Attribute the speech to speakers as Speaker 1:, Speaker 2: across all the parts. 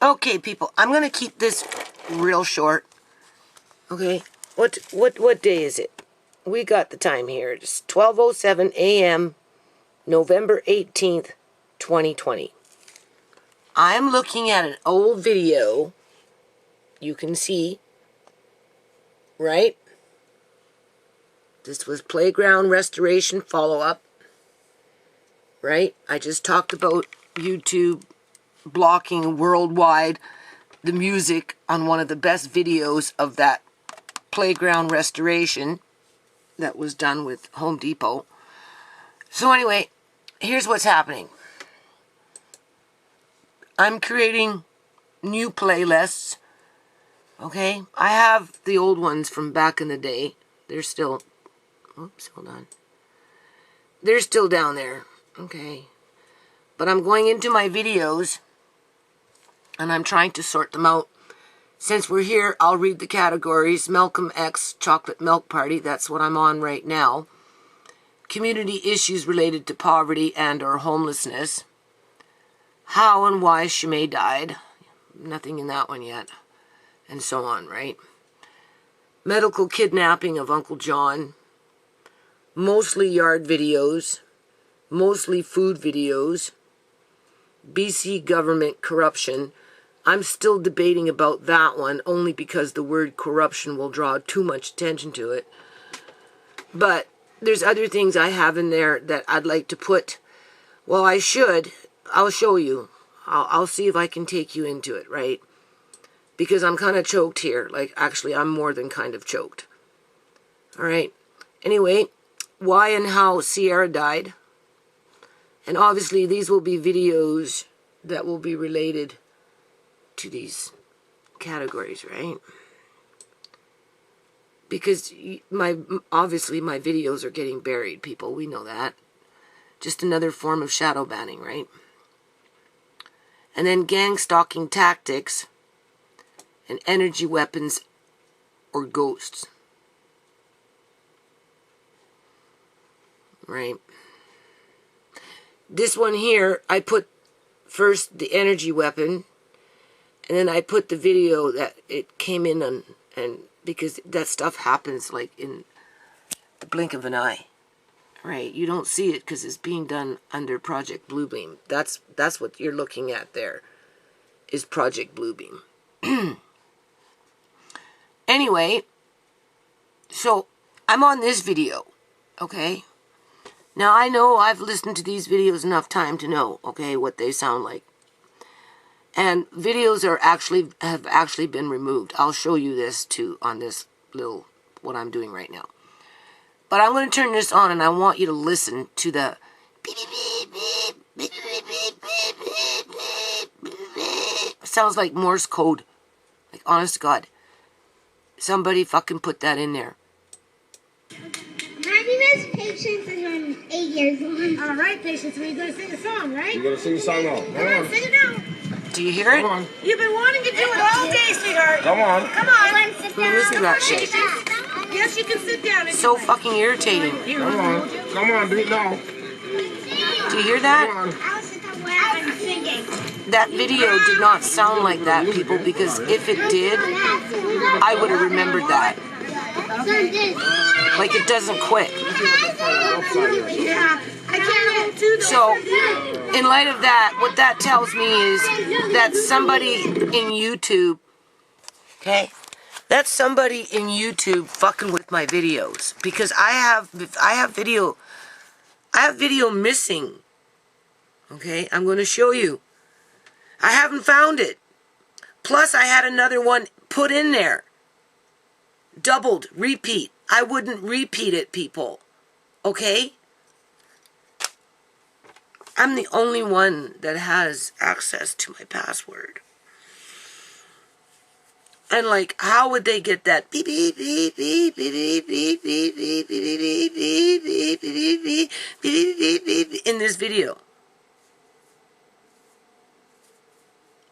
Speaker 1: Okay, people, I'm going to keep this real short. Okay, what day is it? We got the time here. It's 12:07 a.m., November 18th, 2020. I'm looking at an old video. You can see, right? This was playground restoration follow-up, right? I just talked about YouTube blocking worldwide the music on one of the best videos of that playground restoration that was done with Home Depot. So anyway, here's what's happening. I'm creating new playlists. Okay, I have the old ones from back in the day. They're still, oops, hold on. They're still down there. Okay, but I'm going into my videos and I'm trying to sort them out. Since we're here, I'll read the categories. Malcolm X Chocolate Milk Party, that's what I'm on right now. Community issues related to poverty and or homelessness. How and why ShaMay died. Nothing in that one yet. And so on, right? Medical kidnapping of Uncle John. Mostly yard videos. Mostly food videos. BC government corruption. I'm still debating about that one, only because the word corruption will draw too much attention to it. But there's other things I have in there that I'd like to put. Well, I should. I'll show you. I'll see if I can take you into it, right? Because I'm kind of choked here. Like, actually, I'm more than kind of choked. All right. Anyway, why and how Ciera died. And obviously, these will be videos that will be related to these categories, right? Because obviously my videos are getting buried, people. We know that. Just another form of shadow banning, right? And then gang stalking tactics and energy weapons or ghosts. Right? This one here, I put first the energy weapon. And then I put the video that it came in on, and because that stuff happens like in the blink of an eye, right? You don't see it because it's being done under Project Bluebeam. That's what you're looking at there, is Project Bluebeam. Anyway, so I'm on this video, okay? Now I know I've listened to these videos enough time to know, okay, what they sound like. And videos have actually been removed. I'll show you this too on this little, what I'm doing right now. But I'm going to turn this on and I want you to listen to the beep, beep, beep, beep, beep, beep, beep, beep, beep. It sounds like Morse code. Like, honest to God. Somebody fucking put that in there.
Speaker 2: My name is Patience and I'm 8 years old. All right, Patience, we're going to sing a song, right?
Speaker 3: You're going to sing a song now.
Speaker 2: Come on, sing it now.
Speaker 1: Do you hear it?
Speaker 3: Come on.
Speaker 2: You've been wanting to do it all day, sweetheart.
Speaker 3: Come on.
Speaker 2: Come on.
Speaker 1: Who listens to that shit?
Speaker 2: Yes, you can sit down.
Speaker 1: So fucking irritating.
Speaker 3: Come on. Come on, do it now.
Speaker 1: Do you hear that?
Speaker 3: Come on.
Speaker 2: I'll sit down where I'm singing.
Speaker 1: That video did not sound like that, people, because if it did, I would have remembered that. Like, it doesn't quit.
Speaker 2: Yeah. I can't do those.
Speaker 1: So, in light of that, what that tells me is that somebody in YouTube, okay, that's somebody in YouTube fucking with my videos, because I have video missing. Okay, I'm going to show you. I haven't found it. Plus, I had another one put in there. Doubled, repeat. I wouldn't repeat it, people. Okay? I'm the only one that has access to my password. And like, how would they get that beep beep beep beep beep beep beep beep beep beep beep beep beep beep beep beep beep in this video?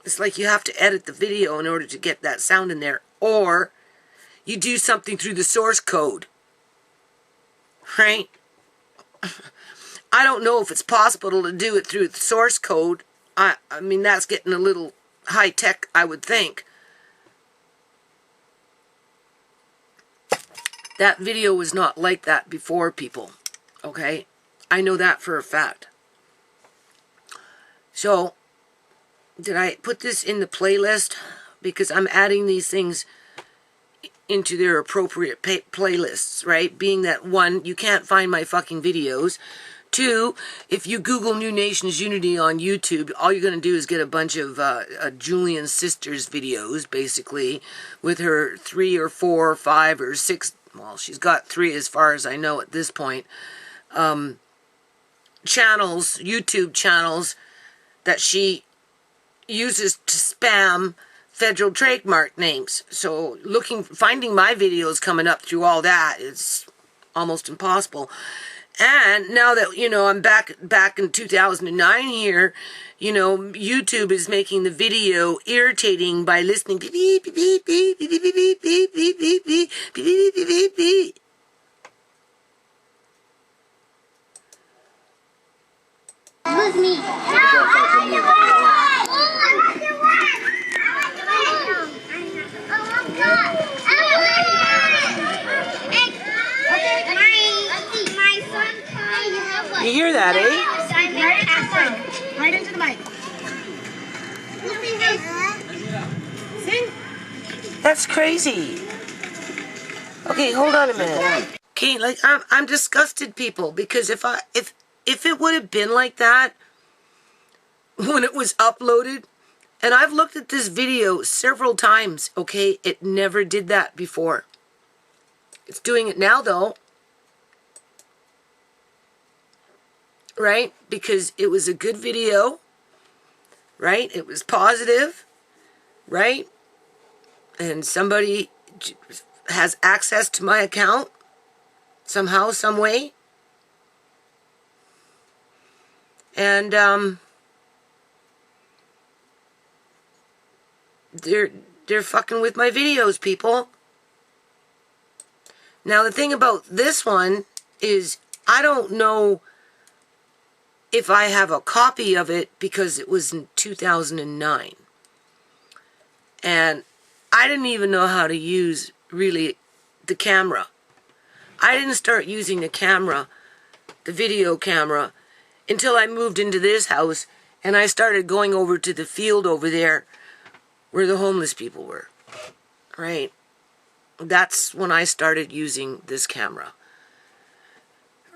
Speaker 1: It's like you have to edit the video in order to get that sound in there, or you do something through the source code, right? I don't know if it's possible to do it through the source code. I mean, that's getting a little high tech, I would think. That video was not like that before, people. Okay? I know that for a fact. So, did I put this in the playlist? Because I'm adding these things into their appropriate playlists, right? Being that, one, you can't find my fucking videos. Two, if you Google New Nations Unity on YouTube, all you're going to do is get a bunch of Julian Sisters videos, basically, with her 3 or 4 or 5 or 6, well, she's got 3 as far as I know at this point, channels, YouTube channels, that she uses to spam federal trademark names. So finding my videos coming up through all that is almost impossible. And now that, I'm back in 2009 here, YouTube is making the video irritating by listening to beep, beep, beep, beep, beep, beep, beep, beep, beep, beep, beep, beep, beep, beep, beep.
Speaker 2: It was me.
Speaker 1: You hear that, eh?
Speaker 2: Right into the mic. Sing.
Speaker 1: That's crazy. Okay, hold on a minute. Okay, like I'm disgusted, people, because if it would have been like that when it was uploaded, and I've looked at this video several times, okay, it never did that before. It's doing it now, though. Right? Because it was a good video, right? It was positive, right? And somebody has access to my account somehow, some way. And they're fucking with my videos, people. Now the thing about this one is I don't know if I have a copy of it because it was in 2009. And I didn't even know how to use, really, the camera. I didn't start using the camera, the video camera, until I moved into this house and I started going over to the field over there where the homeless people were. Right? That's when I started using this camera.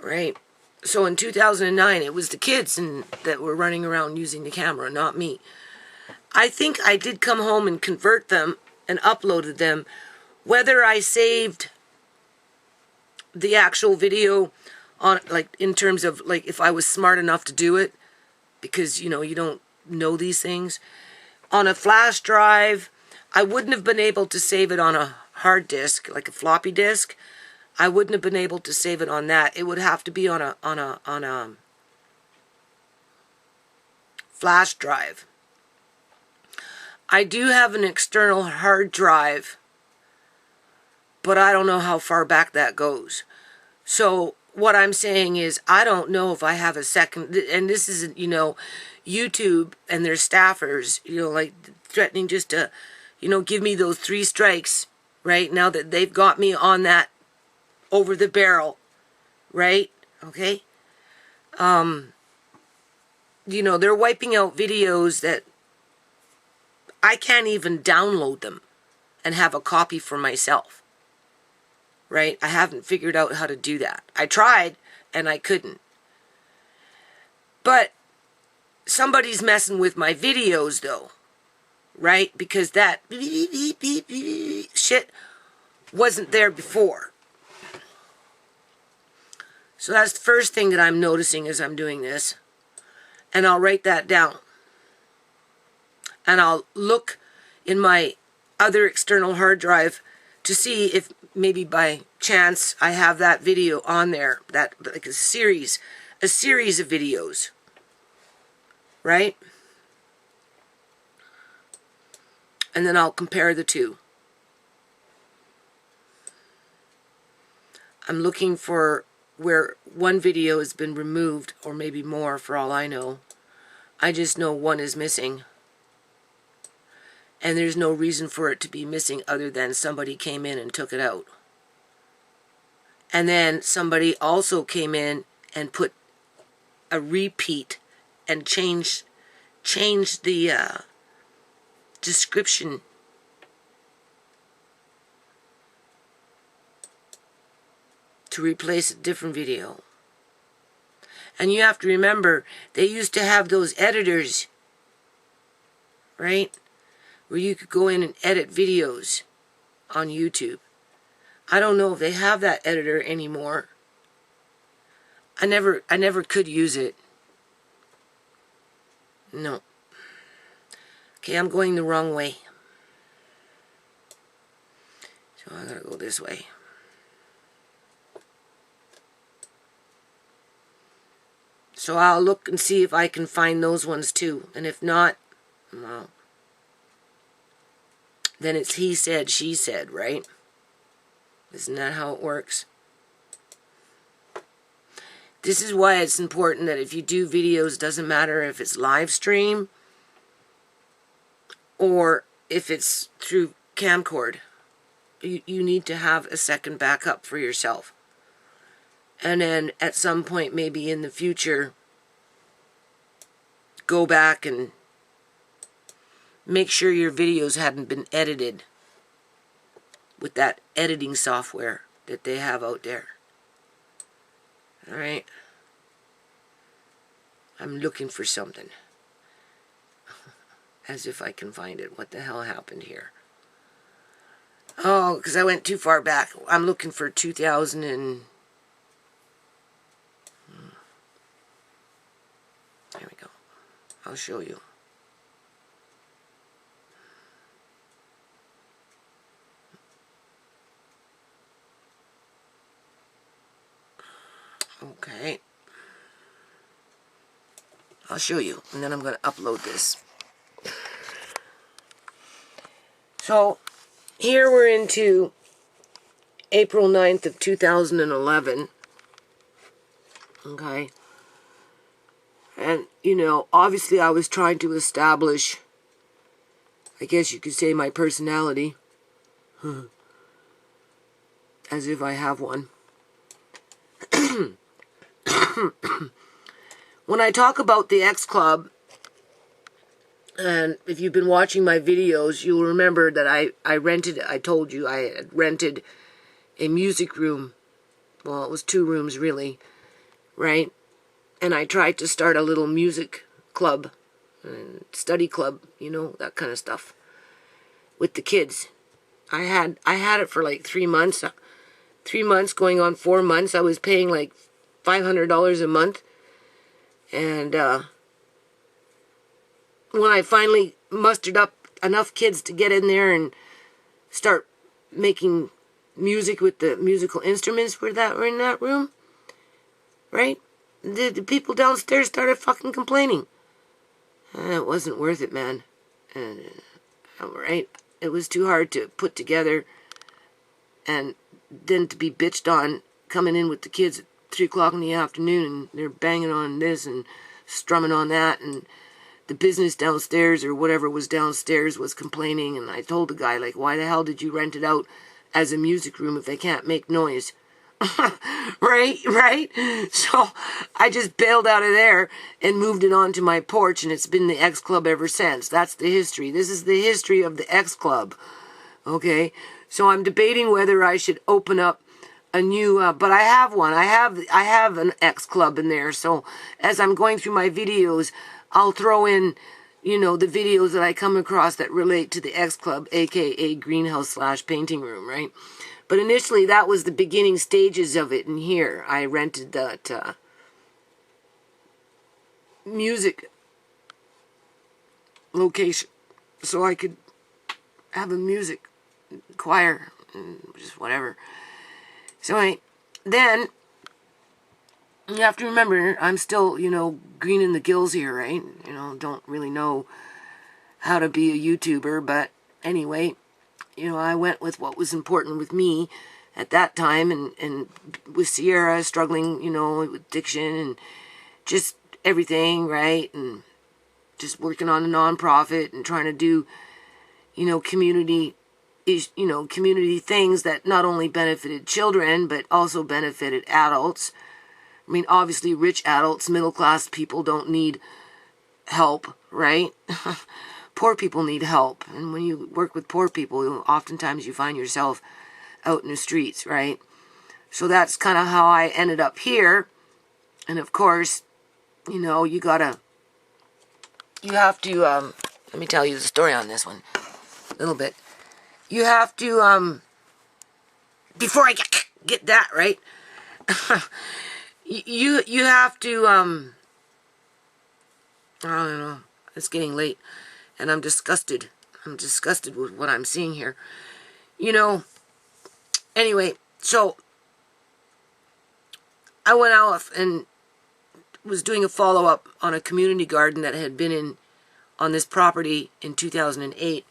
Speaker 1: Right? So in 2009, it was the kids that were running around using the camera, not me. I think I did come home and convert them and uploaded them. Whether I saved the actual video on, like, in terms of, like, if I was smart enough to do it, because, you don't know these things. On a flash drive, I wouldn't have been able to save it on a hard disk, like a floppy disk. I wouldn't have been able to save it on that. It would have to be on a flash drive. I do have an external hard drive, but I don't know how far back that goes. So what I'm saying is I don't know if I have a second, and this is, YouTube and their staffers, like threatening just to, give me those 3 strikes, right? Now that they've got me on that over the barrel, right? Okay? They're wiping out videos that I can't even download them and have a copy for myself, right? I haven't figured out how to do that. I tried, and I couldn't. But somebody's messing with my videos, though, right? Because that shit wasn't there before. So that's the first thing that I'm noticing as I'm doing this. And I'll write that down. And I'll look in my other external hard drive to see if maybe by chance I have that video on there. That, like a series of videos. Right? And then I'll compare the two. I'm looking for where one video has been removed, or maybe more for all I know. I just know one is missing. and there's no reason for it to be missing other than somebody came in and took it out. And then somebody also came in and put a repeat and changed the description to replace a different video. And you have to remember, they used to have those editors, right? Where you could go in and edit videos on YouTube. I don't know if they have that editor anymore. I never could use it. No. Okay, I'm going the wrong way. So I gotta go this way. So I'll look and see if I can find those ones too. And if not, well, then it's he said, she said, right? Isn't that how it works? This is why it's important that if you do videos, doesn't matter if it's live stream or if it's through camcord, you need to have a second backup for yourself. And then at some point, maybe in the future, go back and make sure your videos hadn't been edited with that editing software that they have out there. Alright? I'm looking for something. As if I can find it. What the hell happened here? Oh, because I went too far back. I'm looking for 2000 and... There we go. I'll show you. Okay. I'll show you, and then I'm going to upload this. So, here we're into April 9th of 2011. Okay. And, you know, obviously I was trying to establish, I guess you could say, my personality. As if I have one. When I talk about the X Club, and if you've been watching my videos, you'll remember that I told you I had rented a music room. Well, it was 2 rooms really, right? And I tried to start a little music club, study club, you know, that kind of stuff, with the kids. I had it for like 3 months. 3 months going on 4 months. I was paying like $500 a month. And when I finally mustered up enough kids to get in there and start making music with the musical instruments were in that room, right? The people downstairs started fucking complaining. It wasn't worth it, man. Right? It was too hard to put together, and then to be bitched on coming in with the kids at 3 o'clock in the afternoon, and they're banging on this and strumming on that, and the business downstairs or whatever was downstairs was complaining. And I told the guy, like, why the hell did you rent it out as a music room if they can't make noise? right? So I just bailed out of there and moved it on to my porch, and it's been the X Club ever since. That's the history. This is the history of the X Club. Okay? So I'm debating whether I should open up a new, but I have one. I have an X Club in there. So as I'm going through my videos, I'll throw in, you know, the videos that I come across that relate to the X Club, aka greenhouse/painting room, right? But initially, that was the beginning stages of it. And here, I rented that music location so I could have a music choir and just whatever. So then, you have to remember, I'm still, you know, green in the gills here, right? You know, don't really know how to be a YouTuber, but anyway, you know, I went with what was important with me at that time, and with Ciera struggling, you know, with addiction and just everything, right? And just working on a nonprofit and trying to do, community things that not only benefited children, but also benefited adults. I mean, obviously, rich adults, middle-class people don't need help, right? Poor people need help. And when you work with poor people, oftentimes you find yourself out in the streets, right? So that's kind of how I ended up here. And of course, you have to, let me tell you the story on this one a little bit. You have to, before I get that, right? you have to, I don't know, it's getting late, and I'm disgusted. I'm disgusted with what I'm seeing here. Anyway, so I went out and was doing a follow-up on a community garden that had been on this property in 2008.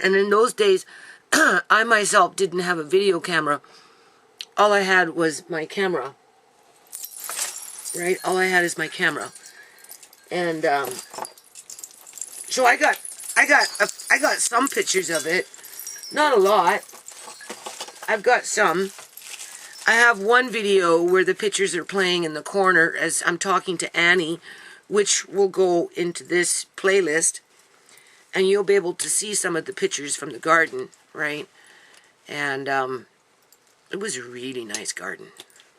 Speaker 1: And in those days, I myself didn't have a video camera. All I had was my camera. Right? All I had is my camera. And so I got some pictures of it. Not a lot. I've got some. I have one video where the pictures are playing in the corner as I'm talking to Annie, which will go into this playlist. And you'll be able to see some of the pictures from the garden, right? And it was a really nice garden.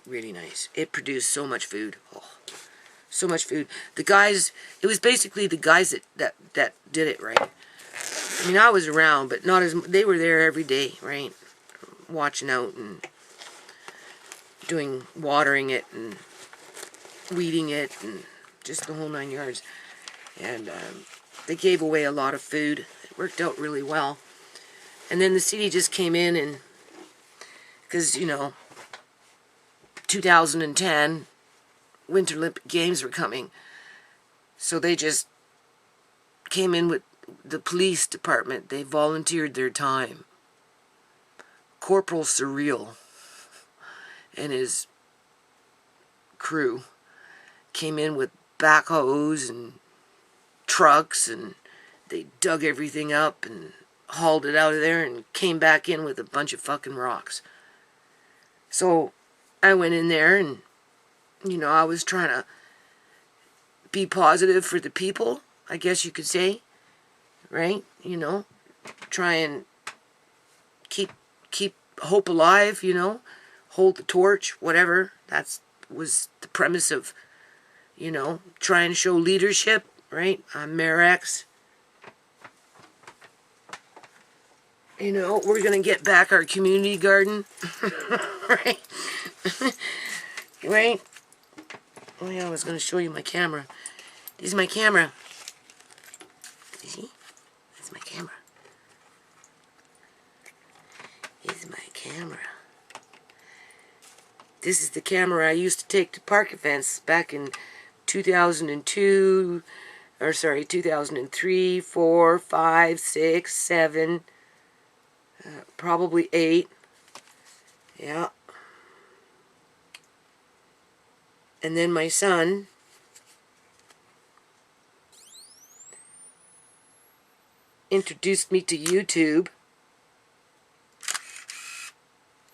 Speaker 1: Really nice. It produced so much food. Oh, so much food. The guys, it was basically the guys that did it, right? I mean, I was around, but not as, they were there every day, right? Watching out and watering it and weeding it and just the whole 9 yards. And they gave away a lot of food. It worked out really well. And then the city just came in and, because, 2010, Winter Olympic Games were coming. So they just came in with the police department. They volunteered their time. Corporal Surreal and his crew came in with backhoes and trucks, and they dug everything up and hauled it out of there and came back in with a bunch of fucking rocks. So I went in there and, I was trying to be positive for the people, I guess you could say, right? Try and keep hope alive, hold the torch, whatever. That was the premise of, try and show leadership, right? I'm Mayor X. We're going to get back our community garden, right? Right? Oh yeah, I was going to show you my camera. This is my camera. You see? That's my camera. This is my camera. This is the camera I used to take to park events back in 2002, 2003, 4, 5, 6, 7, probably 8. Yeah. And then my son introduced me to YouTube,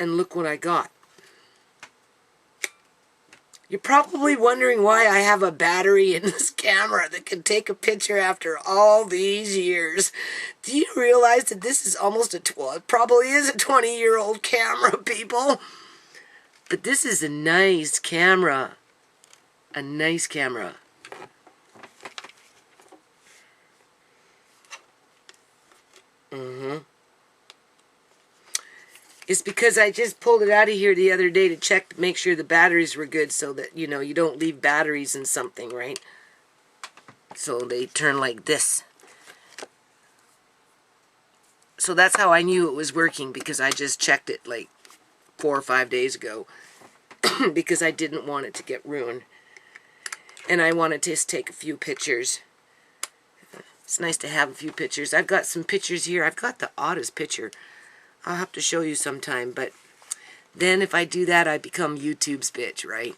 Speaker 1: and look what I got. You're probably wondering why I have a battery in this camera that can take a picture after all these years. Do you realize that this is almost it probably is a 20-year-old camera, people? But this is a nice camera. A nice camera. It's because I just pulled it out of here the other day to check to make sure the batteries were good, so that, you don't leave batteries in something, right? So they turn like this. So that's how I knew it was working, because I just checked it like 4 or 5 days ago because I didn't want it to get ruined. And I wanted to just take a few pictures. It's nice to have a few pictures. I've got some pictures here. I've got the oddest picture. I'll have to show you sometime, but then if I do that, I become YouTube's bitch, right?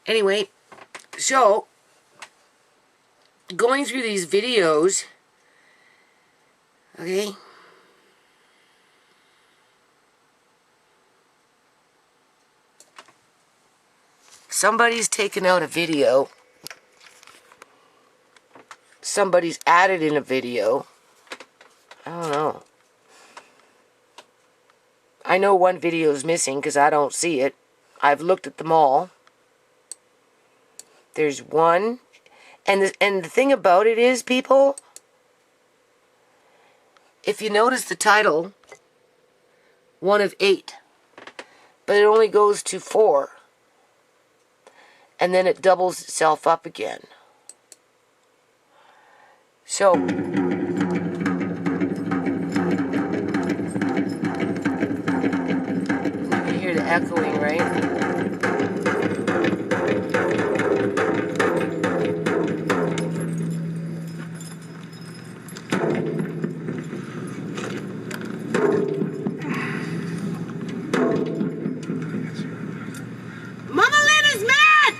Speaker 1: Anyway, so going through these videos, okay, somebody's taken out a video, somebody's added in a video, I don't know. I know one video is missing because I don't see it. I've looked at them all. There's one. And the thing about it is, people, if you notice the title, 1 of 8. But it only goes to 4. And then it doubles itself up again. So... the echoing, right?
Speaker 2: Mama Lynn is mad!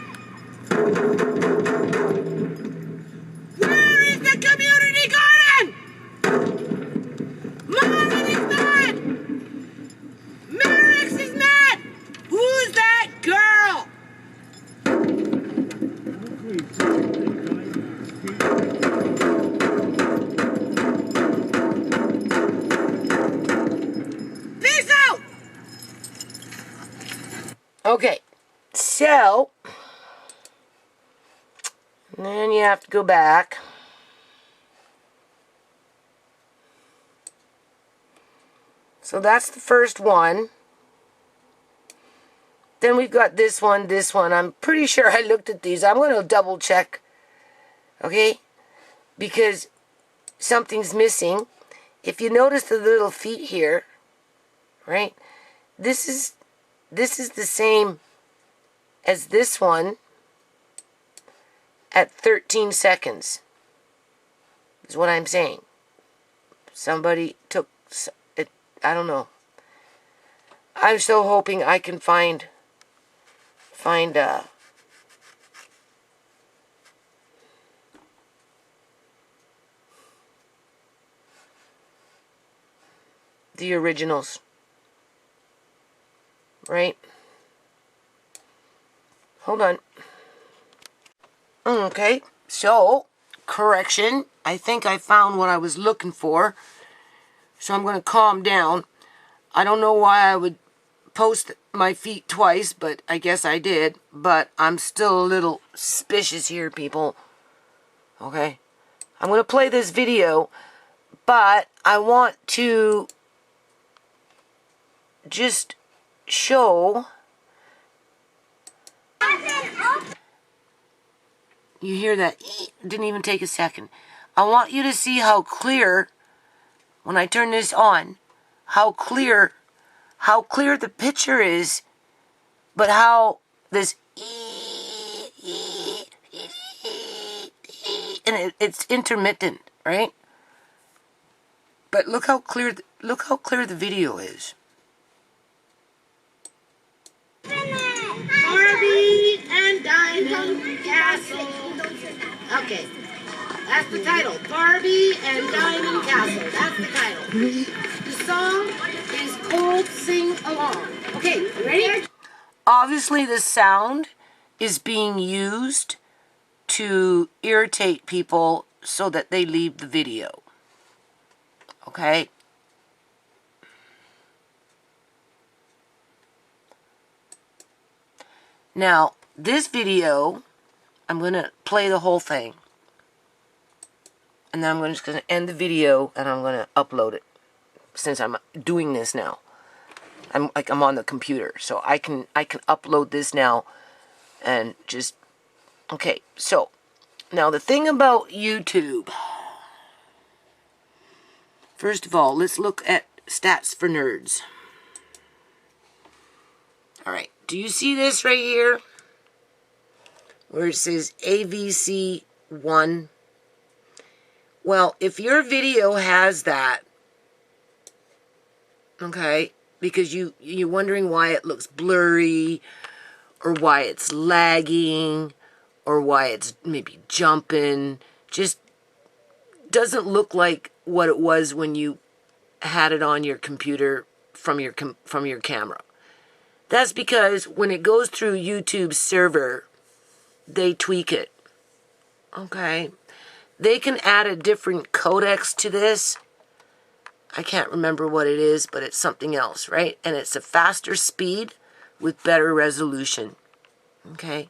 Speaker 2: Where is the community garden? Mama Lynn is mad! Merrick's is mad! Who's that girl? Peace out!
Speaker 1: Okay, so, then you have to go back. So that's the first one. Then we've got this one, this one. I'm pretty sure I looked at these. I'm going to double check, okay? Because something's missing. If you notice the little feet here, right? This is the same as this one at 13 seconds. Is what I'm saying. Somebody took it. I don't know. I'm so hoping I can find the originals, right? Hold on. Okay, so correction, I think I found what I was looking for, so I'm going to calm down. I don't know why I would post my feet twice, but I guess I did. But I'm still a little suspicious here, people. Okay? I'm going to play this video, but I want to just show... You hear that? It didn't even take a second. I want you to see how clear, when I turn this on, how clear the picture is, but how this and it's intermittent, right? But look how clear the video is.
Speaker 2: Barbie and Diamond Castle. Okay, that's the title. Barbie and Diamond Castle. That's the title. The song is called Sing Along. Okay, you ready?
Speaker 1: Obviously, the sound is being used to irritate people so that they leave the video. Okay? Now, this video, I'm going to play the whole thing. And then I'm just going to end the video and I'm going to upload it. Since I'm doing this now. I'm on the computer. So I can upload this now and just... Okay, so now the thing about YouTube. First of all, let's look at Stats for Nerds. Alright, do you see this right here? Where it says AVC1. Well, if your video has that, okay, because you're wondering why it looks blurry, or why it's lagging, or why it's maybe jumping, just doesn't look like what it was when you had it on your computer from your camera. That's because when it goes through YouTube's server, they tweak it. Okay? They can add a different codecs to this. I can't remember what it is, but it's something else, right? And it's a faster speed with better resolution. Okay?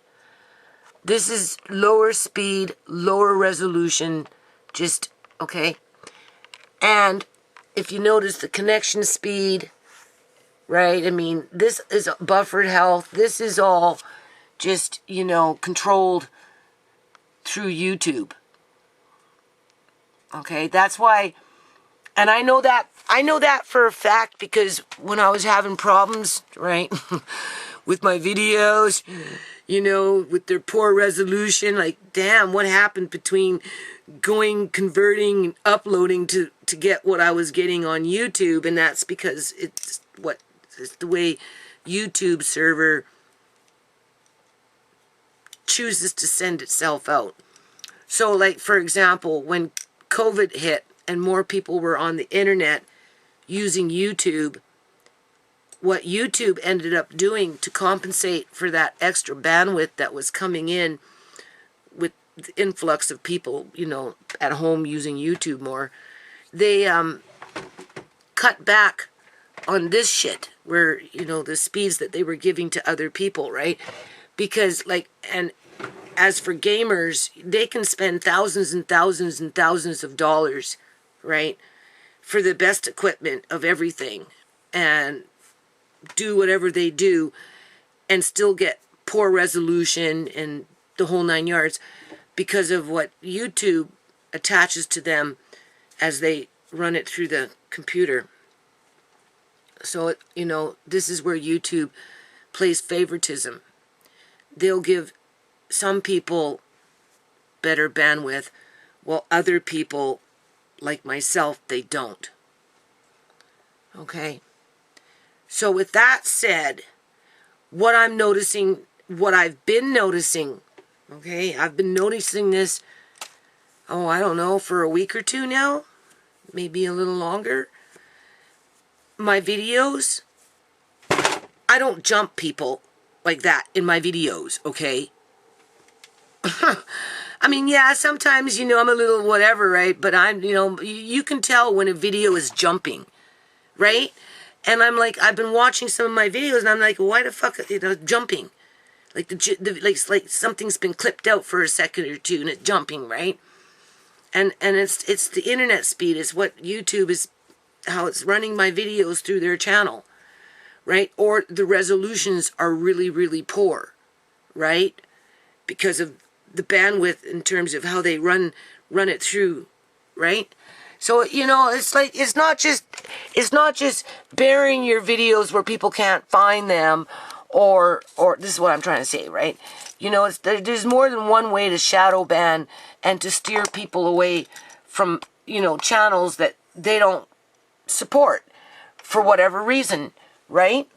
Speaker 1: This is lower speed, lower resolution, just, okay? And if you notice the connection speed, right? I mean, this is buffered health. This is all just, you know, controlled through YouTube. Okay, that's why, and I know that for a fact because when I was having problems, right, with my videos, you know, with their poor resolution, like, damn, what happened between converting, and uploading to get what I was getting on YouTube, and that's because it's the way YouTube server chooses to send itself out. So, like, for example, when COVID hit and more people were on the internet using YouTube, what YouTube ended up doing to compensate for that extra bandwidth that was coming in with the influx of people, you know, at home using YouTube more, they cut back on this shit where, you know, the speeds that they were giving to other people, right? Because, like, and as for gamers, they can spend thousands and thousands and thousands of dollars, right, for the best equipment of everything and do whatever they do and still get poor resolution and the whole 9 yards because of what YouTube attaches to them as they run it through the computer. So, you know, this is where YouTube plays favoritism. They'll give some people better bandwidth, while other people, like myself, they don't. Okay? So with that said, what I'm noticing, what I've been noticing, okay, I've been noticing this, oh, I don't know, for a week or two now, maybe a little longer. My videos, I don't jump people like that in my videos, okay? I mean, yeah, sometimes, you know, I'm a little whatever, right? But I'm, you know, you can tell when a video is jumping, right? And I'm like, I've been watching some of my videos, and I'm like, why the fuck, you know, jumping? Like like something's been clipped out for a second or two, and it's jumping, right? And it's the internet speed is what YouTube is, how it's running my videos through their channel, right? Or the resolutions are really, really poor, right? Because of the bandwidth in terms of how they run it through, right? So, you know, it's like, it's not just burying your videos where people can't find them, or this is what I'm trying to say, right? You know, there's more than one way to shadow ban and to steer people away from, you know, channels that they don't support for whatever reason, right?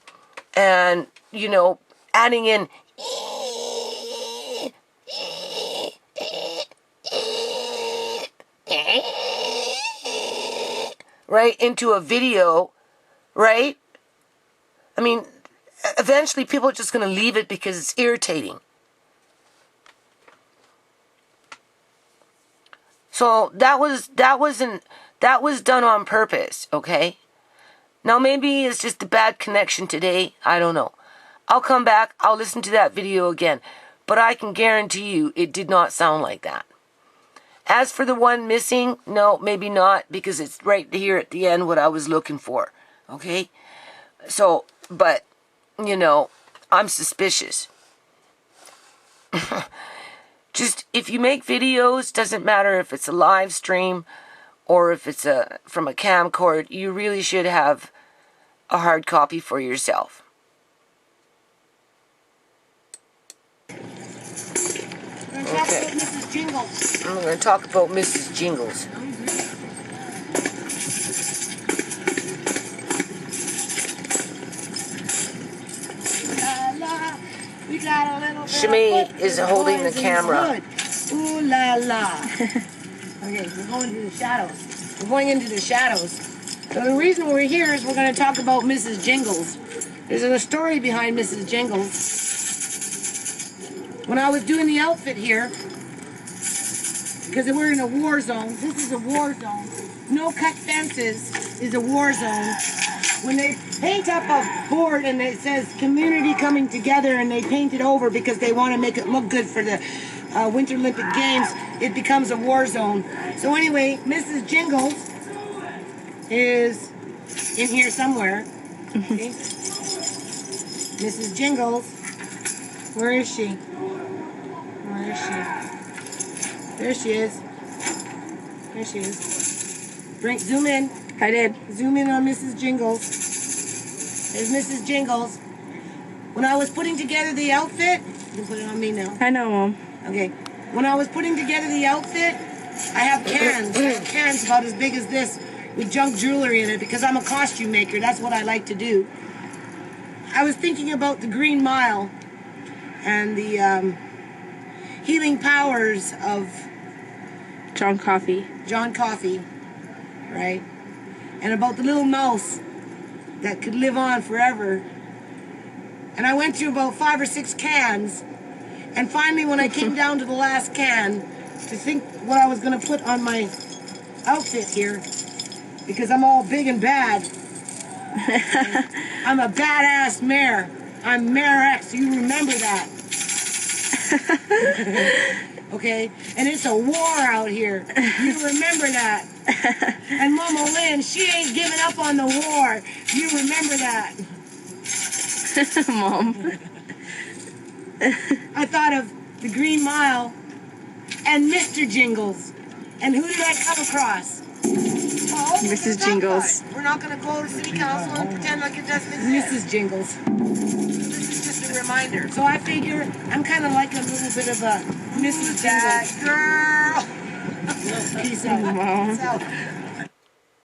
Speaker 1: And, you know, adding in right into a video, right? I mean, eventually people are just going to leave it because it's irritating. So that was done on purpose, okay? Now maybe it's just a bad connection today, I don't know. I'll come back, I'll listen to that video again, but I can guarantee you it did not sound like that. As for the one missing, no, maybe not, because it's right here at the end what I was looking for, okay? So, but, you know, I'm suspicious. Just, if you make videos, doesn't matter if it's a live stream or if it's from a camcorder, you really should have a hard copy for yourself. Okay. Mrs. Jingles. I'm going to talk about Mrs. Jingles. ShaMay is holding the camera.
Speaker 2: Ooh la la. Okay, we're going into the shadows. We're going into the shadows. So the reason we're here is we're going to talk about Mrs. Jingles. There's a story behind Mrs. Jingles. When I was doing the outfit here, because we're in a war zone, this is a war zone. No cut fences is a war zone. When they paint up a board and it says community coming together and they paint it over because they want to make it look good for the Winter Olympic Games, it becomes a war zone. So anyway, Mrs. Jingles is in here somewhere. Okay. Mrs. Jingles, where is she? Where is she? There she is. There she is. Zoom in.
Speaker 4: I did.
Speaker 2: Zoom in on Mrs. Jingles. There's Mrs. Jingles. When I was putting together the outfit, you can put it on me now.
Speaker 4: I know, Mom.
Speaker 2: Okay. When I was putting together the outfit, I have cans. I have cans about as big as this with junk jewelry in it because I'm a costume maker. That's what I like to do. I was thinking about the Green Mile and the healing powers of
Speaker 4: John Coffey.
Speaker 2: John Coffey, right? And about the little mouse that could live on forever. And I went through about 5 or 6 cans. And finally, when I came down to the last can to think what I was going to put on my outfit here, because I'm all big and bad. I'm a badass mayor. I'm Mayor X. You remember that. Okay? And it's a war out here. You remember that. And Mama Lynn, she ain't giving up on the war. You remember that.
Speaker 4: Mom.
Speaker 2: I thought of the Green Mile and Mr. Jingles. And who did I come across? Oh,
Speaker 4: Mrs. Jingles.
Speaker 2: We're not going to go to City Council and pretend like it doesn't exist. Mrs. Jingles. This is just a reminder. So I figure I'm kind of like a little bit of a Mrs. Jingles. Girl. Peace out.
Speaker 4: Mom.
Speaker 2: Peace out.